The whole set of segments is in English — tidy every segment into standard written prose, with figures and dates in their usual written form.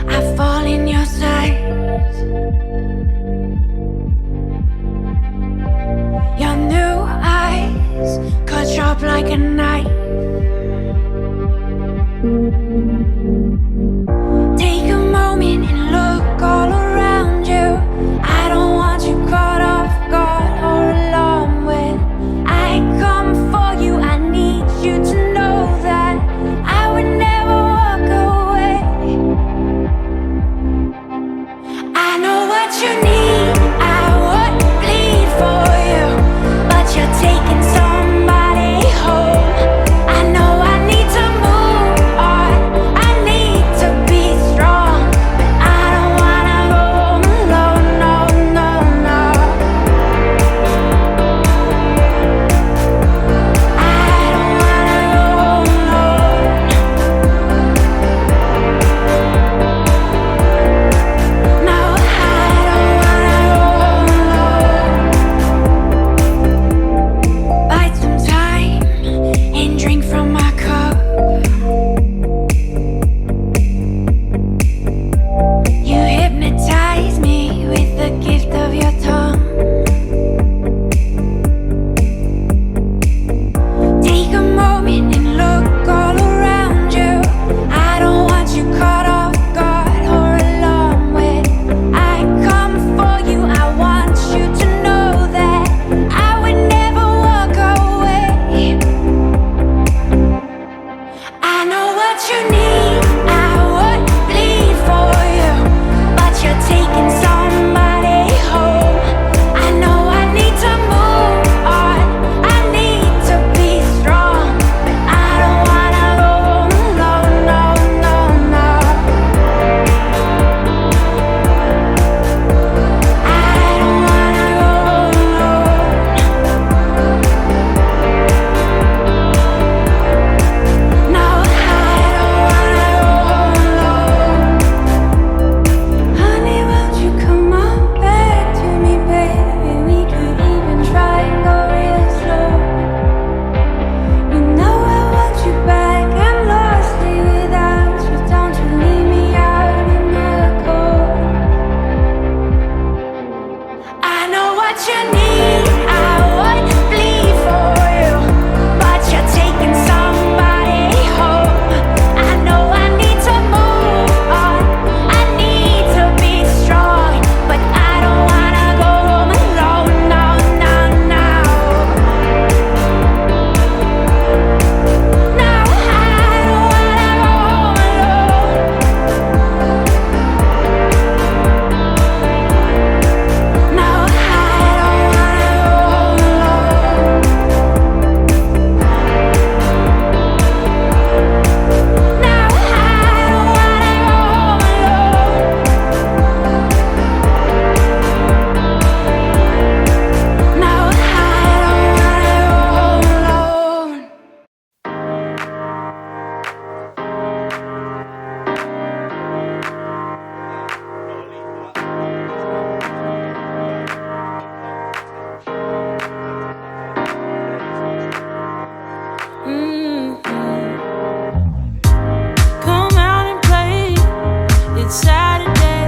I fall in your sights. Your new eyes cut sharp like a knife. Take a moment and look all around you. I don't want you caught off guard or alarmed when I come for you. I need you to know that I would never walk away. I know what you need, I would bleed for you, but you're taking somebody home. I know I need to move on, I need to be strong, but I don't wanna go home alone, no, no, no. I don't wanna go home alone. No, I don't wanna go home alone. Bite some time and drink from my cup. You hypnotize me with the gift of your tongue. Take a moment and look all around you. I don't want you caught off guard or alarmed when I come for you. I want you to know that I would never walk away. I know what you need, I would bleed for you, but you're taking somebody home. I know I need to move on, I need to be strong, but I don't wanna go home alone, no, no, no. I don't wanna go home alone. No, I don't wanna go home alone. Honey, won't you come on back to me, baby? We could even try and go real slow. You know I want you back, I'm lost here without you. Don't you leave me out in the cold. I know what you need, I would bleed for you, but you're taking somebody home. I know I need to move on, I need to be strong, but I don't wanna go home alone, no, no, no. No, I don't wanna go home alone. No, I don't wanna go home alone. No, I don't wanna go home alone. No, I don't wanna go home alone. Come out and play. It's Saturday,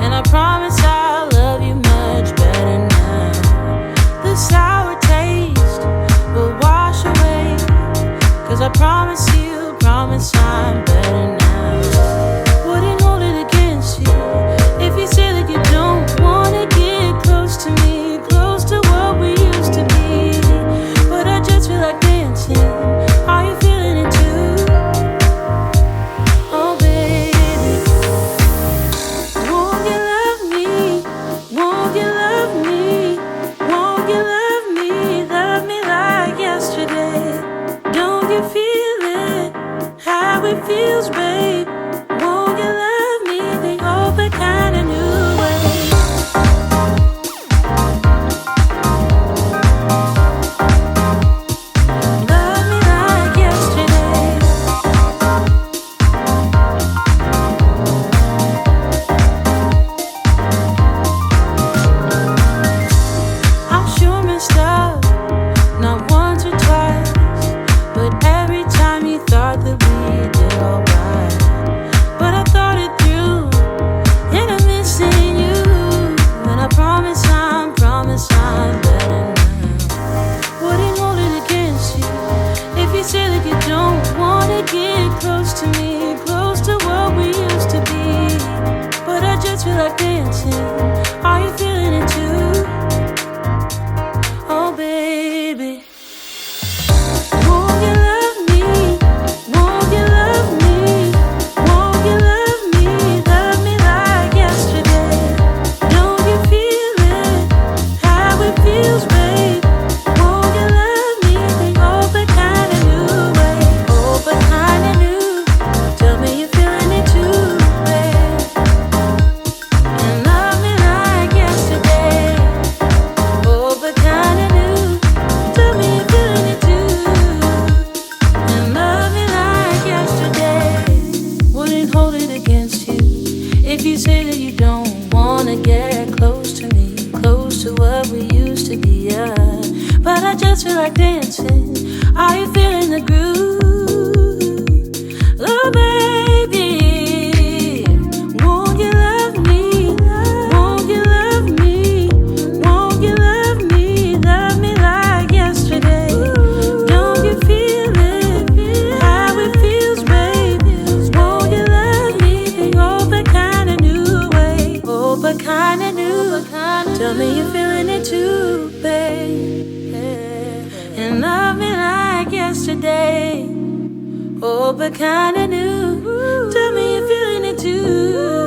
and I promise I'll love you much better now. The sour taste will wash away, 'cause I promise I'm better now. Wouldn't hold it against you if you say that you don't wanna get close to me, close to what we used to be. But I just feel like dancing. Are you feeling it too? Oh baby, won't you love me? Won't you love me? Won't you love me? Love me like yesterday. Don't you feel it? How it feels, babe. Won't you love me the old kind of new way? Love me like yesterday. I'm sure messed up, not once or twice, but every time you thought that we did alright. say that you don't wanna get close to me, close to what we used to be, but I just feel like dancing. Are you feeling it too? Oh baby, won't you love me? Won't you love me? Won't you love me? Love me like yesterday. Don't you feel it? How it feels, babe. Won't you love me? Oh, but kinda new way. Oh, but kinda new. Tell me you're feeling it too, babe. And love me like yesterday. Oh, but kinda new. Tell me you're feeling it too. And love me like yesterday. Wouldn't hold it against you if you say that you don't wanna get close to me, close to what we used to be, yeah. But I just feel like dancing. Are you feeling the groove? Oh baby, won't you love me? Won't you love me? Won't you love me? Love me like yesterday. Don't you feel it? How it feels, babe. Won't you love me? Oh, but kinda new way. Oh, but kinda new. Tell me you're feeling it too, babe. And love me like yesterday. Oh, but kinda new. Tell me you're feeling it too.